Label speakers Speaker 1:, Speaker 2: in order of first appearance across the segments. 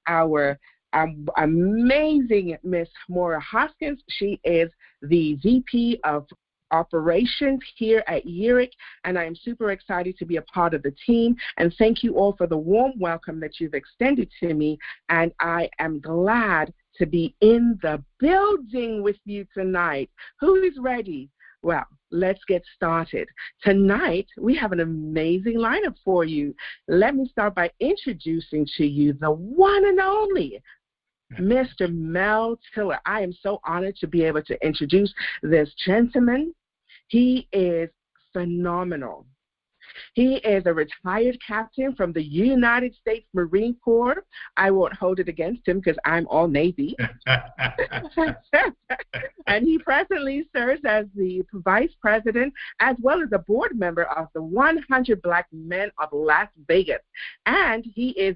Speaker 1: our amazing Miss Maura Hoskins. She is the VP of operations here at YEREQ, and I am super excited to be a part of the team. And thank you all for the warm welcome that you've extended to me, and I am glad to be in the building with you tonight. Who is ready? Well, let's get started. Tonight, we have an amazing lineup for you. Let me start by introducing to you the one and only Mr. Mel Tiller. I am so honored to be able to introduce this gentleman. He is phenomenal. He is a retired captain from the United States Marine Corps. I won't hold it against him because I'm all Navy. And he presently serves as the vice president as well as a board member of the 100 Black Men of Las Vegas. And he is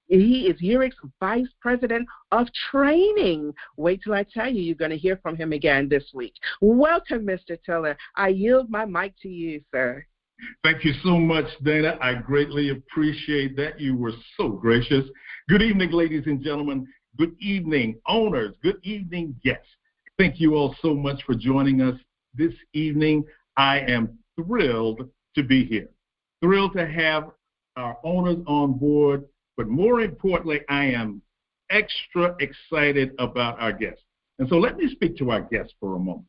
Speaker 1: YEREQ's Vice President of Training. Wait till I tell you, you're going to hear from him again this week. Welcome, Mr. Tiller. I yield my mic to you, sir.
Speaker 2: Thank you so much, Dana. I greatly appreciate that. You were so gracious. Good evening, ladies and gentlemen. Good evening, owners. Good evening, guests. Thank you all so much for joining us this evening. I am thrilled to be here. Thrilled to have our owners on board. But more importantly, I am extra excited about our guests. And so let me speak to our guests for a moment.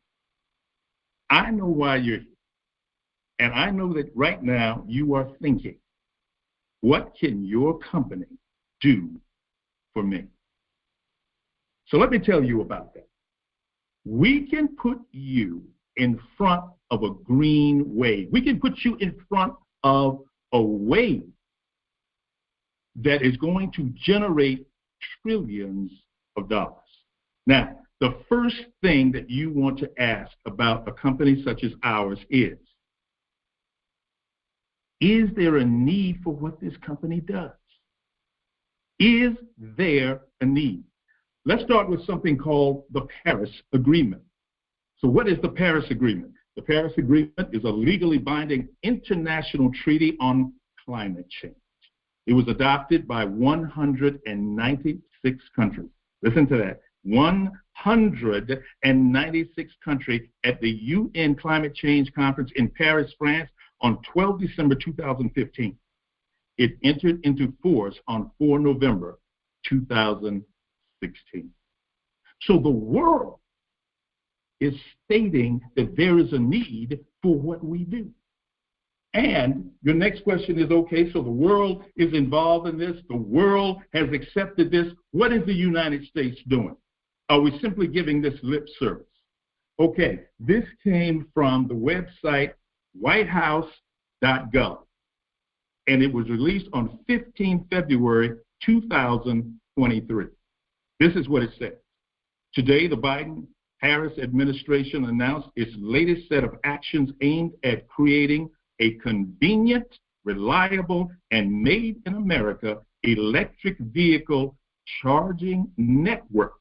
Speaker 2: I know why you're here. And I know that right now you are thinking, what can your company do for me? So let me tell you about that. We can put you in front of a green wave. We can put you in front of a wave that is going to generate trillions of dollars. Now, the first thing that you want to ask about a company such as ours is there a need for what this company does? Is there a need? Let's start with something called the Paris Agreement. So what is the Paris Agreement? The Paris Agreement is a legally binding international treaty on climate change. It was adopted by 196 countries. Listen to that. 196 countries at the UN Climate Change Conference in Paris, France on 12 December 2015. It entered into force on 4 November 2016. So the world is stating that there is a need for what we do. And your next question is, okay, so the world is involved in this. The world has accepted this. What is the United States doing? Are we simply giving this lip service? Okay, this came from the website whitehouse.gov, and it was released on 15 February 2023. This is what it says. Today, the Biden-Harris administration announced its latest set of actions aimed at creating a convenient, reliable, and made-in-America electric vehicle charging network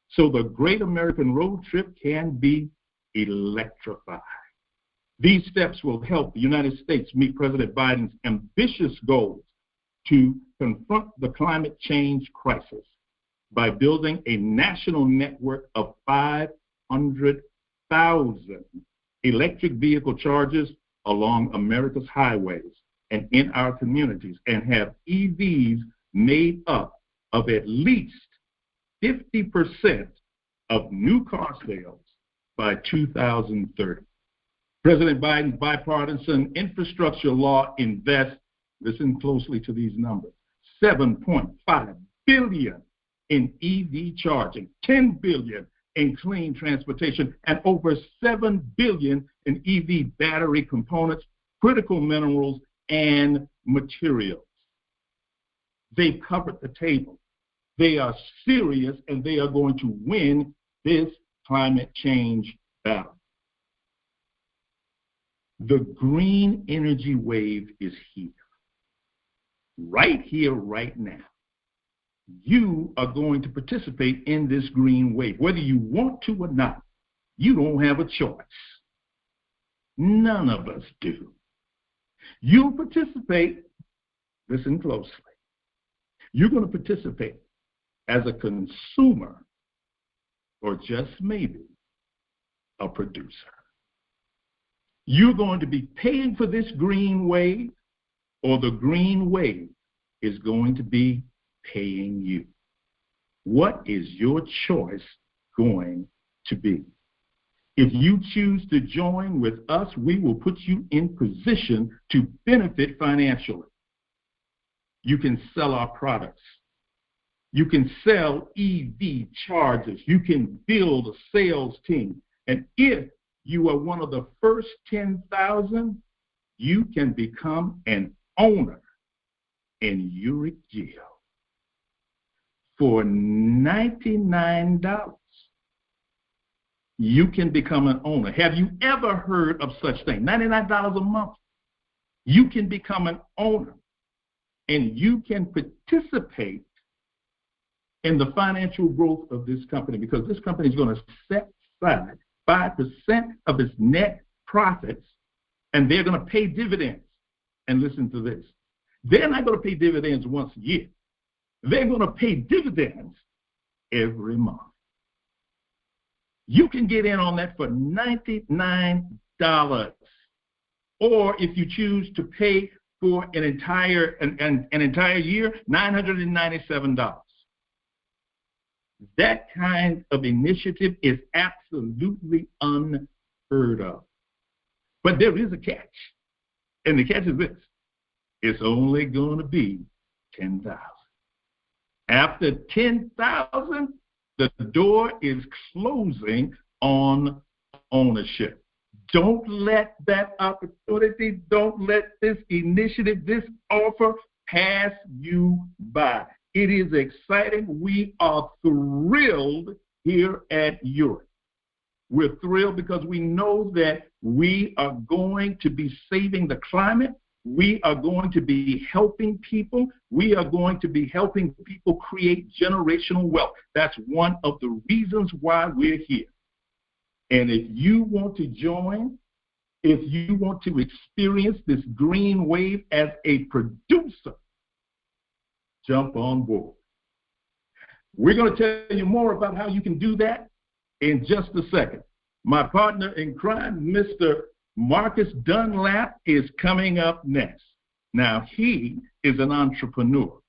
Speaker 2: so the great American road trip can be electrified. These steps will help the United States meet President Biden's ambitious goals to confront the climate change crisis by building a national network of 500,000 electric vehicle chargers along America's highways and in our communities, and have EVs made up of at least 50% of new car sales by 2030. President Biden's bipartisan infrastructure law invests, listen closely to these numbers, $7.5 billion in EV charging, $10 billion in clean transportation, and over $7 billion in EV battery components, critical minerals, and materials. They've covered the table. They are serious, and they are going to win this climate change battle. The green energy wave is here, right now. You are going to participate in this green wave, whether you want to or not. You don't have a choice. None of us do. You'll participate, listen closely. You're going to participate as a consumer, or just maybe a producer. You're going to be paying for this green wave, or the green wave is going to be paying you. What is your choice going to be? If you choose to join with us, we will put you in position to benefit financially. You can sell our products. You can sell EV chargers. You can build a sales team. And if you are one of the first 10,000, you can become an owner in YEREQ Geo for $99. You can become an owner. Have you ever heard of such thing? $99 a month. You can become an owner, and you can participate in the financial growth of this company, because this company is going to set aside 5% of its net profits, and they're going to pay dividends. And listen to this. They're not going to pay dividends once a year. They're going to pay dividends every month. You can get in on that for $99. Or if you choose to pay for an entire year, $997. That kind of initiative is absolutely unheard of. But there is a catch. And the catch is this. It's only going to be 10,000. After 10,000, the door is closing on ownership. Don't let that opportunity, don't let this initiative, this offer pass you by. It is exciting. We are thrilled here at YEREQ. We're thrilled because we know that we are going to be saving the climate. We are going to be helping people. We are going to be helping people create generational wealth. That's one of the reasons why we're here. And if you want to join, if you want to experience this green wave as a producer, jump on board. We're going to tell you more about how you can do that in just a second. My partner in crime, Mr. Marcus Dunlap, is coming up next. Now, he is an entrepreneur.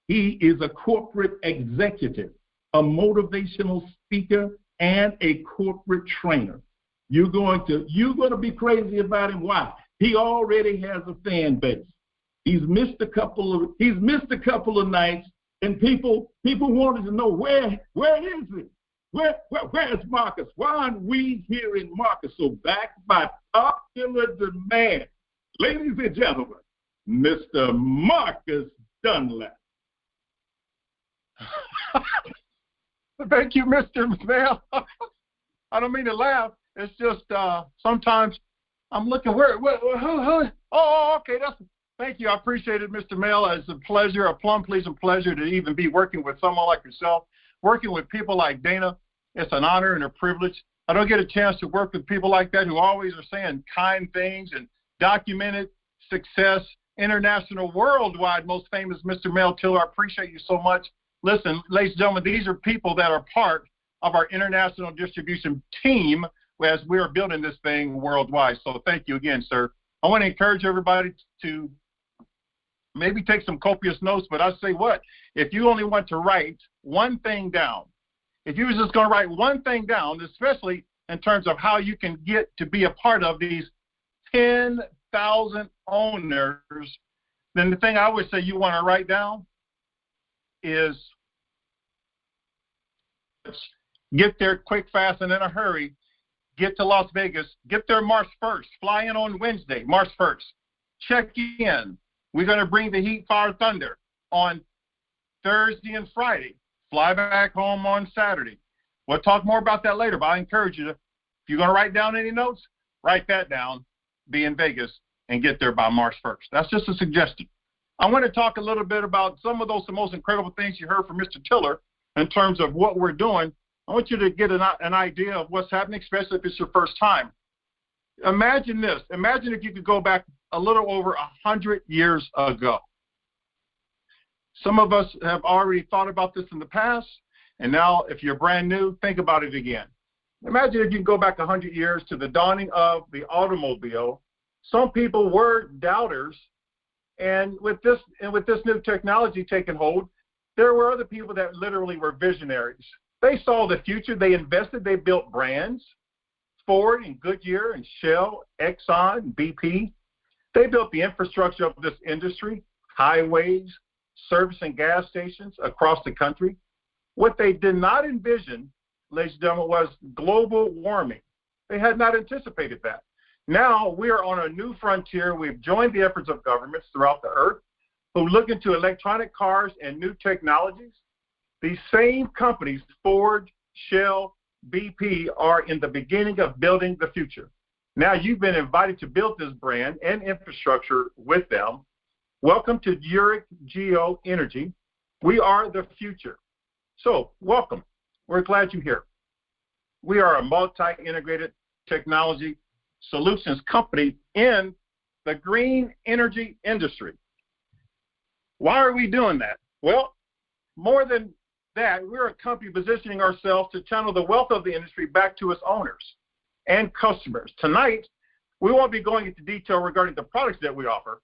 Speaker 2: He is a corporate executive, a motivational speaker, and a corporate trainer. You're going to be crazy about him. Why? He already has a fan base. He's missed a couple of nights, and people wanted to know where is he? Where's Marcus? Why aren't we hearing Marcus? So backed by popular demand, ladies and gentlemen, Mr. Marcus Dunlap.
Speaker 3: Thank you, Mr. Mail. I don't mean to laugh. It's just sometimes I'm looking who? Oh, okay. Thank you. I appreciate it, Mr. Mail. It's a pleasure, a plum-pleasing pleasure to even be working with someone like yourself, working with people like Dana. It's an honor and a privilege. I don't get a chance to work with people like that who always are saying kind things and documented success, international, worldwide, most famous Mr. Mel Tiller. I appreciate you so much. Listen, ladies and gentlemen, these are people that are part of our international distribution team as we are building this thing worldwide. So thank you again, sir. I want to encourage everybody to maybe take some copious notes, but I say what? If you only want to write one thing down, if you were just going to write one thing down, especially in terms of how you can get to be a part of these 10,000 owners, then the thing I would say you want to write down is get there quick, fast, and in a hurry. Get to Las Vegas. Get there March 1st. Fly in on Wednesday, March 1st. Check in. We're going to bring the heat, fire, thunder on Thursday and Friday. Fly back home on Saturday. We'll talk more about that later, but I encourage you to, if you're going to write down any notes, write that down, be in Vegas, and get there by March 1st. That's just a suggestion. I want to talk a little bit about some of the most incredible things you heard from Mr. Tiller in terms of what we're doing. I want you to get an idea of what's happening, especially if it's your first time. Imagine this. Imagine if you could go back a little over 100 years ago. Some of us have already thought about this in the past, and now if you're brand new, think about it again. Imagine if you go back 100 years to the dawning of the automobile. Some people were doubters, and with this new technology taking hold, there were other people that literally were visionaries. They saw the future. They invested. They built brands, Ford and Goodyear and Shell, Exxon and BP. They built the infrastructure of this industry, highways, service and gas stations across the country. What they did not envision, ladies and gentlemen, was global warming. They had not anticipated that. Now we are on a new frontier. We've joined the efforts of governments throughout the earth who look into electronic cars and new technologies. These same companies, Ford, Shell, BP, are in the beginning of building the future. Now you've been invited to build this brand and infrastructure with them. Welcome to YEREQ Geo Energy. We are the future. So welcome. We're glad you're here. We are a multi-integrated technology solutions company in the green energy industry. Why are we doing that? Well, more than that, we're a company positioning ourselves to channel the wealth of the industry back to its owners and customers. Tonight, we won't be going into detail regarding the products that we offer.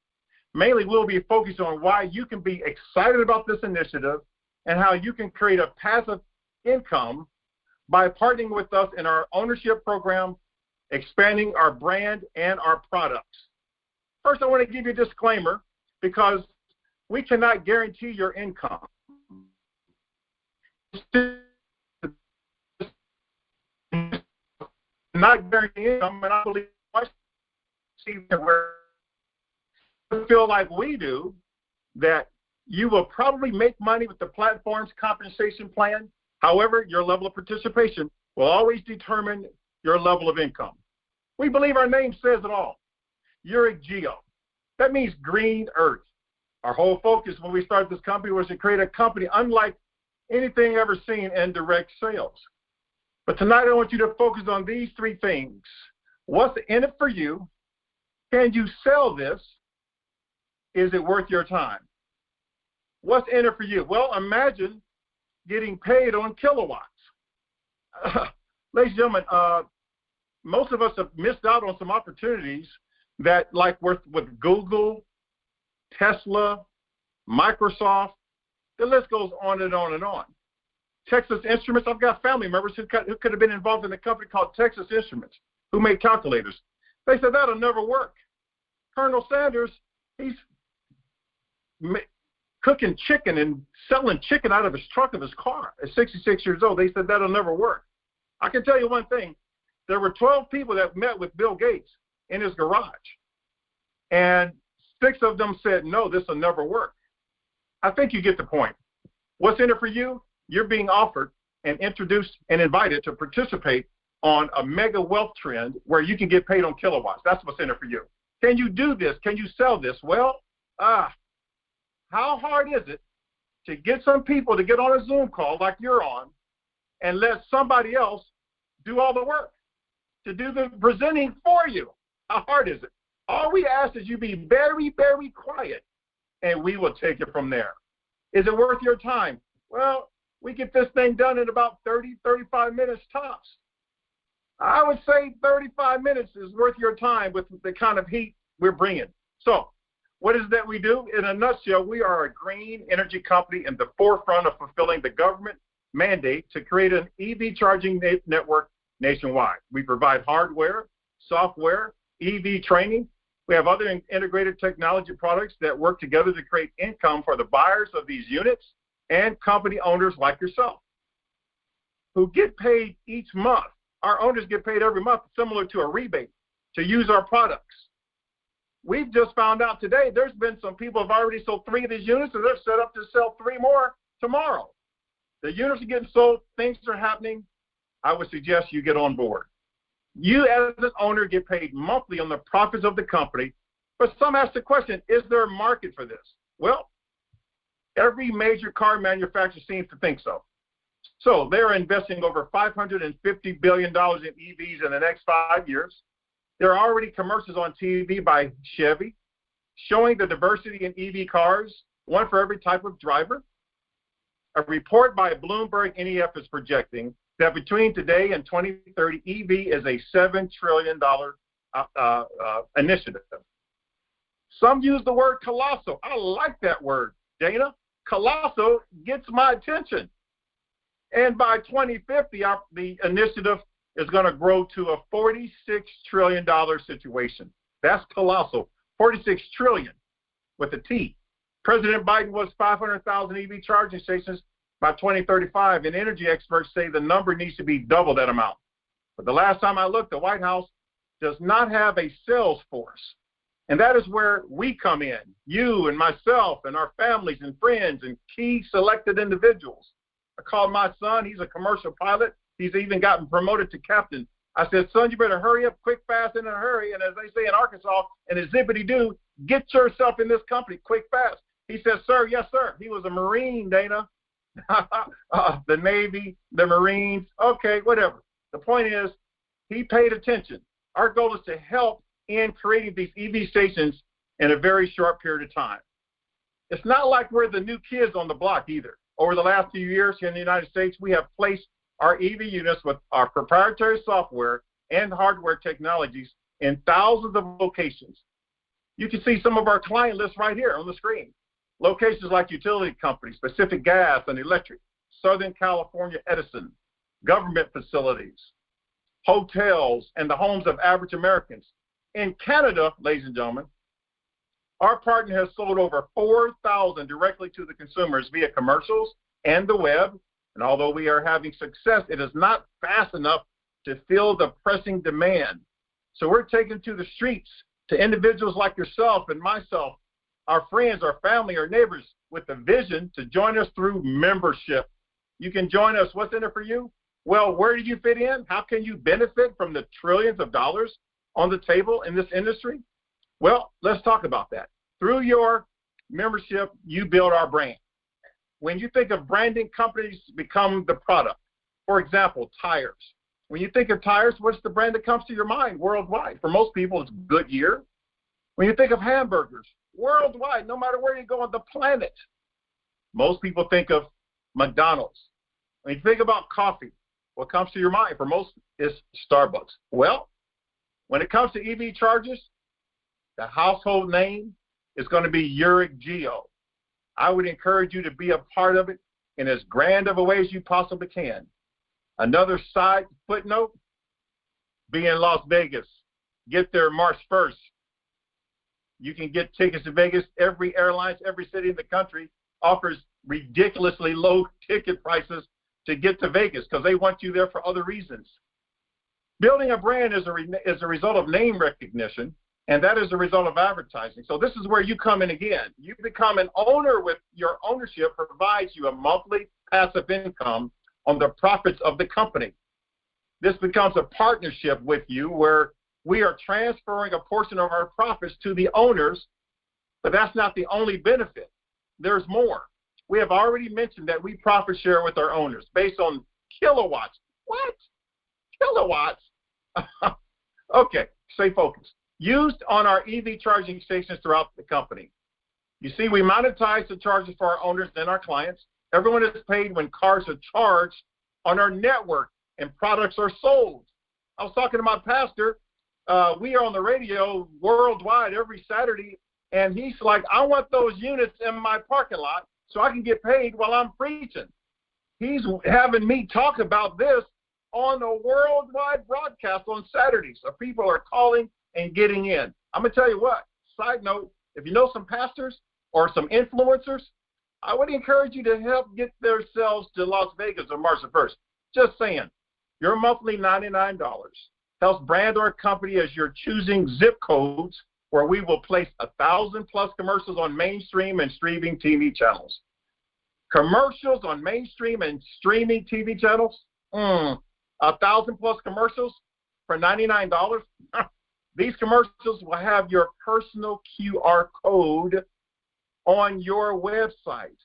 Speaker 3: Mainly, we'll be focused on why you can be excited about this initiative and how you can create a passive income by partnering with us in our ownership program, expanding our brand and our products. First, I want to give you a disclaimer because we cannot guarantee your income. Not guarantee income, and I believe where you feel like we do that you will probably make money with the platform's compensation plan. However, your level of participation will always determine your level of income. We believe our name says it all. YEREQ Geo. That means green earth. Our whole focus when we started this company was to create a company unlike anything ever seen in direct sales. But tonight I want you to focus on these three things. What's in it for you? Can you sell this? Is it worth your time? What's in it for you? Well, imagine getting paid on kilowatts. Ladies and gentlemen, most of us have missed out on some opportunities that, like with Google, Tesla, Microsoft, the list goes on and on and on. Texas Instruments, I've got family members who could have been involved in a company called Texas Instruments who made calculators. They said that'll never work. Colonel Sanders, he's cooking chicken and selling chicken out of his trunk of his car at 66 years old. They said that'll never work. I can tell you one thing. There were 12 people that met with Bill Gates in his garage, and 6 of them said, no, this will never work. I think you get the point. What's in it for you? You're being offered and introduced and invited to participate on a mega wealth trend where you can get paid on kilowatts. That's what's in it for you. Can you do this? Can you sell this? Well, how hard is it to get some people to get on a Zoom call like you're on and let somebody else do all the work, to do the presenting for you? How hard is it? All we ask is you be very, very quiet, and we will take it from there. Is it worth your time? Well, we get this thing done in about 30, 35 minutes tops. I would say 35 minutes is worth your time with the kind of heat we're bringing. So what is it that we do? In a nutshell, we are a green energy company in the forefront of fulfilling the government mandate to create an EV charging network nationwide. We provide hardware, software, EV training. We have other integrated technology products that work together to create income for the buyers of these units and company owners like yourself who get paid each month. Our owners get paid every month, similar to a rebate, to use our products. We've just found out today there's been some people who have already sold 3 of these units, and they're set up to sell 3 more tomorrow. The units are getting sold. Things are happening. I would suggest you get on board. You as an owner get paid monthly on the profits of the company, but some ask the question, is there a market for this? Well, every major car manufacturer seems to think so. So they're investing over $550 billion in EVs in the next 5 years. There are already commercials on TV by Chevy showing the diversity in EV cars one for every type of driver. A report by Bloomberg NEF is projecting that between today and 2030, EV is a $7 trillion initiative. Some use the word colossal. I like that word, Dana. Colossal gets my attention. And by 2050, the initiative is going to grow to a $46 trillion situation. That's colossal. 46 trillion with a T. President Biden wants 500,000 EV charging stations by 2035, and energy experts say the number needs to be double that amount. But the last time I looked, the White House does not have a sales force. And that is where we come in, you and myself and our families and friends and key selected individuals. I called my son. He's a commercial pilot. He's even gotten promoted to captain. I said, son, you better hurry up quick, fast, and in a hurry. And as they say in Arkansas, and a zippity-doo, get yourself in this company quick, fast. He said, sir, yes, sir. He was a Marine, Dana. The Navy, the Marines, okay, whatever. The point is, he paid attention. Our goal is to help in creating these EV stations in a very short period of time. It's not like we're the new kids on the block either. Over the last few years here in the United States, we have placed our EV units with our proprietary software and hardware technologies in thousands of locations. You can see some of our client lists right here on the screen. Locations like utility companies, Pacific Gas and Electric, Southern California Edison, government facilities, hotels, and the homes of average Americans. In Canada, ladies and gentlemen, our partner has sold over 4,000 directly to the consumers via commercials and the web. And although we are having success, it is not fast enough to fill the pressing demand. So we're taking to the streets to individuals like yourself and myself, our friends, our family, our neighbors, with the vision to join us through membership. You can join us. What's in it for you? Well, where do you fit in? How can you benefit from the trillions of dollars on the table in this industry? Well, let's talk about that. Through your membership, you build our brand. When you think of branding, companies become the product. For example, tires. When you think of tires, what's the brand that comes to your mind worldwide? For most people, it's Goodyear. When you think of hamburgers, worldwide, no matter where you go on the planet, most people think of McDonald's. When you think about coffee, what comes to your mind for most is Starbucks. Well, when it comes to EV chargers, the household name is going to be YEREQ. I would encourage you to be a part of it in as grand of a way as you possibly can. Another side footnote, be in Las Vegas. Get there March 1st. You can get tickets to Vegas. Every airline, every city in the country offers ridiculously low ticket prices to get to Vegas because they want you there for other reasons. Building a brand is a result of name recognition, and that is a result of advertising. So this is where you come in again. You become an owner with your ownership provides you a monthly passive income on the profits of the company. This becomes a partnership with you where we are transferring a portion of our profits to the owners, but that's not the only benefit. There's more. We have already mentioned that we profit share with our owners based on kilowatts. What? Kilowatts? Okay, stay focused. Used on our EV charging stations throughout the company. You see, we monetize the charges for our owners and our clients. Everyone is paid when cars are charged on our network and products are sold. I was talking to my pastor. We are on the radio worldwide every Saturday, and he's like, I want those units in my parking lot so I can get paid while I'm preaching. He's having me talk about this on a worldwide broadcast on Saturdays. So people are calling and getting in. I'm going to tell you what, side note, if you know some pastors or some influencers, I would encourage you to help get themselves to Las Vegas on March the 1st. Just saying, your monthly $99 helps brand our company as you're choosing zip codes where we will place 1,000+ commercials on mainstream and streaming TV channels. Commercials on mainstream and streaming TV channels? 1,000+ commercials for $99? These commercials will have your personal QR code on your website.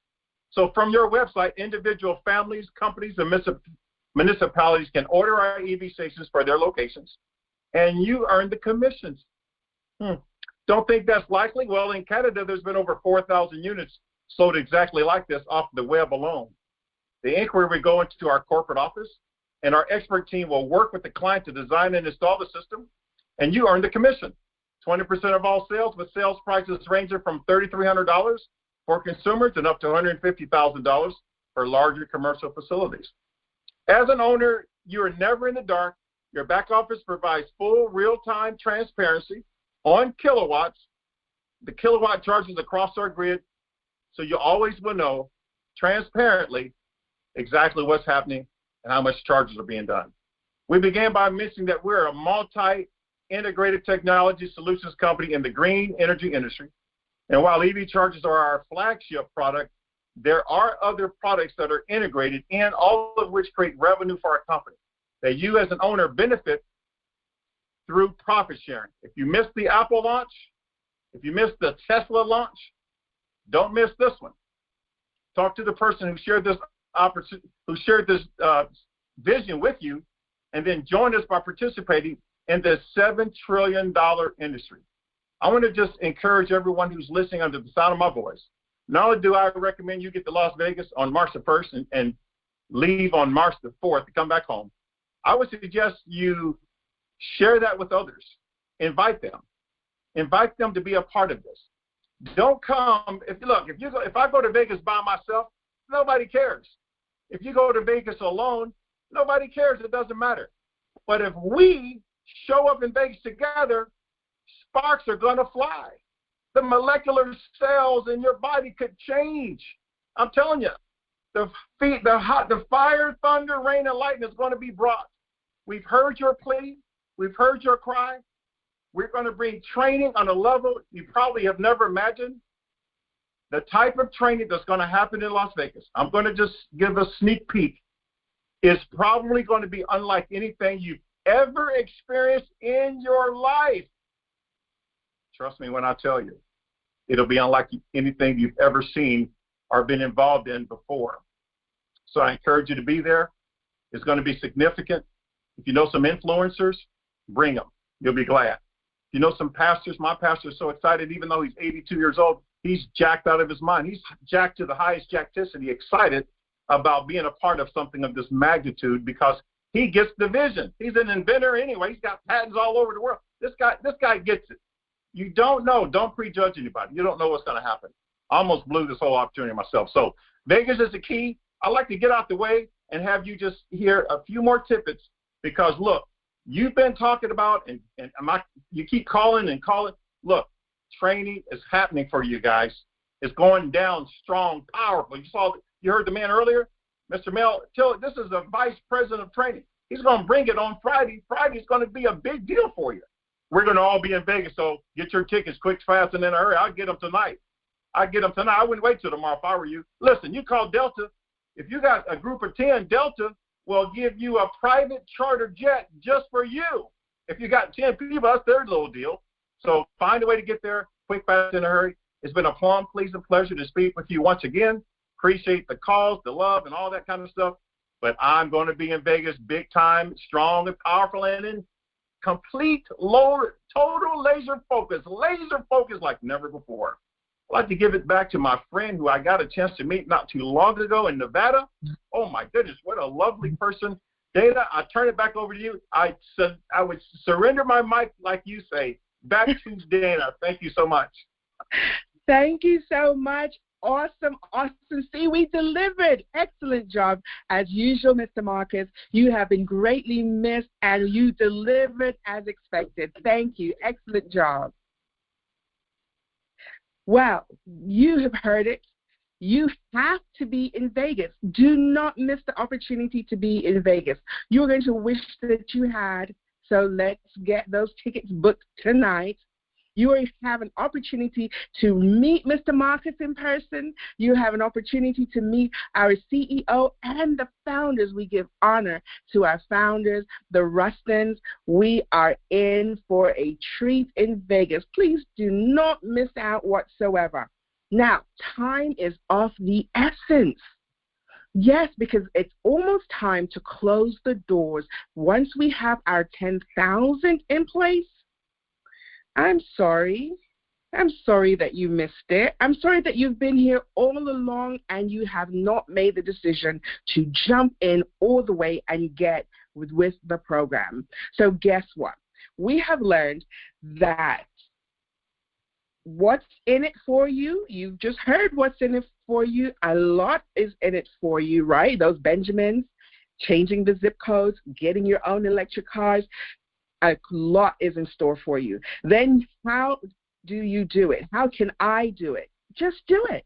Speaker 3: So from your website, individual families, companies, and municipalities can order our EV stations for their locations, and you earn the commissions. Don't think that's likely? Well, in Canada, there's been over 4,000 units sold exactly like this off the web alone. The inquiry will go into our corporate office, and our expert team will work with the client to design and install the system, and you earn the commission. 20% of all sales, with sales prices ranging from $3,300 for consumers and up to $150,000 for larger commercial facilities. As an owner, you are never in the dark. Your back office provides full real-time transparency on kilowatts, the kilowatt charges across our grid, so you always will know transparently exactly what's happening and how much charges are being done. We began by mentioning that we're a multi-integrated technology solutions company in the green energy industry. And while EV chargers are our flagship product, there are other products that are integrated in, all of which create revenue for our company that you as an owner benefit through profit sharing. If you missed the Apple launch, if you missed the Tesla launch, don't miss this one. Talk to the person who shared this vision with you, and then join us by participating in this $7 trillion industry. I want to just encourage everyone who's listening under the sound of my voice. Not only do I recommend you get to Las Vegas on March the 1st and leave on March the 4th to come back home, I would suggest you share that with others. Invite them. Invite them to be a part of this. Don't come. If I go to Vegas by myself, nobody cares. If you go to Vegas alone, nobody cares. It doesn't matter. But if we show up in Vegas together, sparks are going to fly. The molecular cells in your body could change. I'm telling you, the fire, thunder, rain, and lightning is going to be brought. We've heard your plea. We've heard your cry. We're going to bring training on a level you probably have never imagined. The type of training that's going to happen in Las Vegas, I'm going to just give a sneak peek, is probably going to be unlike anything you've ever experienced in your life. Trust me when I tell you, it'll be unlike anything you've ever seen or been involved in before. So I encourage you to be there. It's going to be significant. If you know some influencers, bring them. You'll be glad. If you know some pastors, my pastor is so excited, even though he's 82 years old, he's jacked out of his mind. He's jacked to the highest jackticity, excited about being a part of something of this magnitude because he gets the vision. He's an inventor anyway. He's got patents all over the world. This guy gets it. You don't know. Don't prejudge anybody. You don't know what's going to happen. I almost blew this whole opportunity myself. So Vegas is the key. I'd like to get out the way and have you just hear a few more tidbits because, look, you've been talking about, and you keep calling and calling. Look, training is happening for you guys. It's going down strong, powerful. You heard the man earlier, Mr. Mel. This is the vice president of training. He's going to bring it on Friday. Friday's going to be a big deal for you. We're going to all be in Vegas, so get your tickets quick, fast, and in a hurry. I'll get them tonight. I wouldn't wait till tomorrow if I were you. Listen, you call Delta. If you got a group of 10, Delta will give you a private charter jet just for you. If you got 10 people, that's their little deal. So find a way to get there, quick, fast, in a hurry. It's been a plum, pleasing pleasure to speak with you once again. Appreciate the calls, the love, and all that kind of stuff. But I'm going to be in Vegas big time, strong and powerful, and in complete, total laser focus like never before. I'd like to give it back to my friend who I got a chance to meet not too long ago in Nevada. Oh, my goodness, what a lovely person. Dana, I turn it back over to you. I would surrender my mic, like you say, back to Dana. Thank you so much.
Speaker 1: Thank you so much. Awesome. See, we delivered. Excellent job. As usual, Mr. Marcus, you have been greatly missed, and you delivered as expected. Thank you. Excellent job. Well, you have heard it. You have to be in Vegas. Do not miss the opportunity to be in Vegas. You're going to wish that you had, so let's get those tickets booked tonight. You have an opportunity to meet Mr. Marcus in person. You have an opportunity to meet our CEO and the founders. We give honor to our founders, the Rustins. We are in for a treat in Vegas. Please do not miss out whatsoever. Now, time is of the essence. Yes, because it's almost time to close the doors. Once we have our 10,000 in place, I'm sorry, I'm sorry that you missed it. I'm sorry that you've been here all along and you have not made the decision to jump in all the way and get with the program. So guess what? We have learned that what's in it for you, you've just heard what's in it for you. A lot is in it for you, right? Those Benjamins, changing the zip codes, getting your own electric cars, a lot is in store for you. Then how do you do it? How can I do it? Just do it.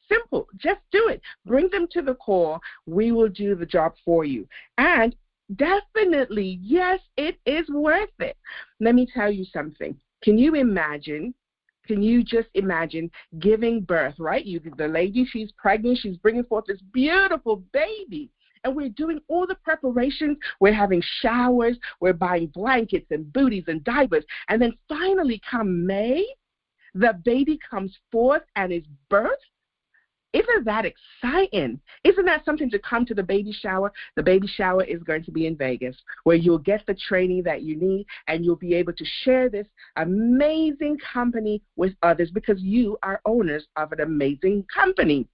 Speaker 1: Simple. Just do it. Bring them to the call. We will do the job for you. And definitely, yes, it is worth it. Let me tell you something. Can you just imagine giving birth, right? The lady, she's pregnant. She's bringing forth this beautiful baby. And we're doing all the preparations. We're having showers. We're buying blankets and booties and diapers. And then finally, come May, the baby comes forth and is birthed. Isn't that exciting? Isn't that something to come to the baby shower? The baby shower is going to be in Vegas, where you'll get the training that you need, and you'll be able to share this amazing company with others because you are owners of an amazing company.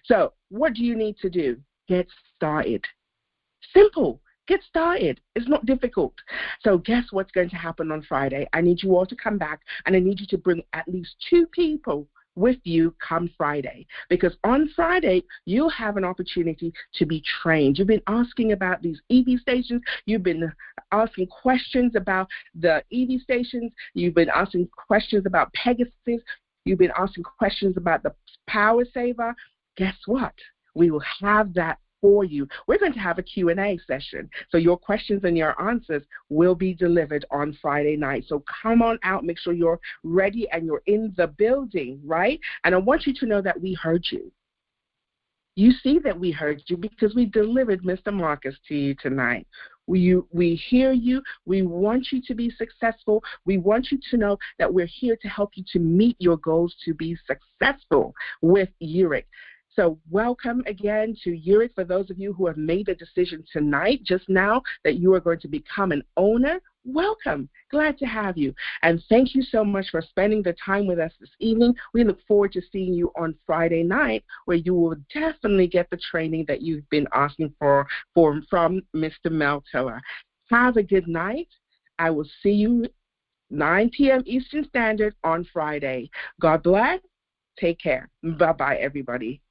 Speaker 1: So what do you need to do? Get started. Simple. Get started. It's not difficult. So guess what's going to happen on Friday? I need you all to come back, and I need you to bring at least 2 people with you come Friday, because on Friday you'll have an opportunity to be trained. You've been asking about these EV stations. You've been asking questions about the EV stations. You've been asking questions about Pegasus. You've been asking questions about the Power Saver. Guess what? We will have that for you. We're going to have a Q&A session. So your questions and your answers will be delivered on Friday night. So come on out, make sure you're ready and you're in the building, right? And I want you to know that we heard you. You see that we heard you because we delivered Mr. Marcus to you tonight. We hear you. We want you to be successful. We want you to know that we're here to help you to meet your goals to be successful with YEREQ. So welcome again to YEREQ. For those of you who have made the decision tonight, just now, that you are going to become an owner, welcome. Glad to have you. And thank you so much for spending the time with us this evening. We look forward to seeing you on Friday night, where you will definitely get the training that you've been asking for from Mr. Meltiller. Have a good night. I will see you 9 p.m. Eastern Standard on Friday. God bless. Take care. Bye-bye, everybody.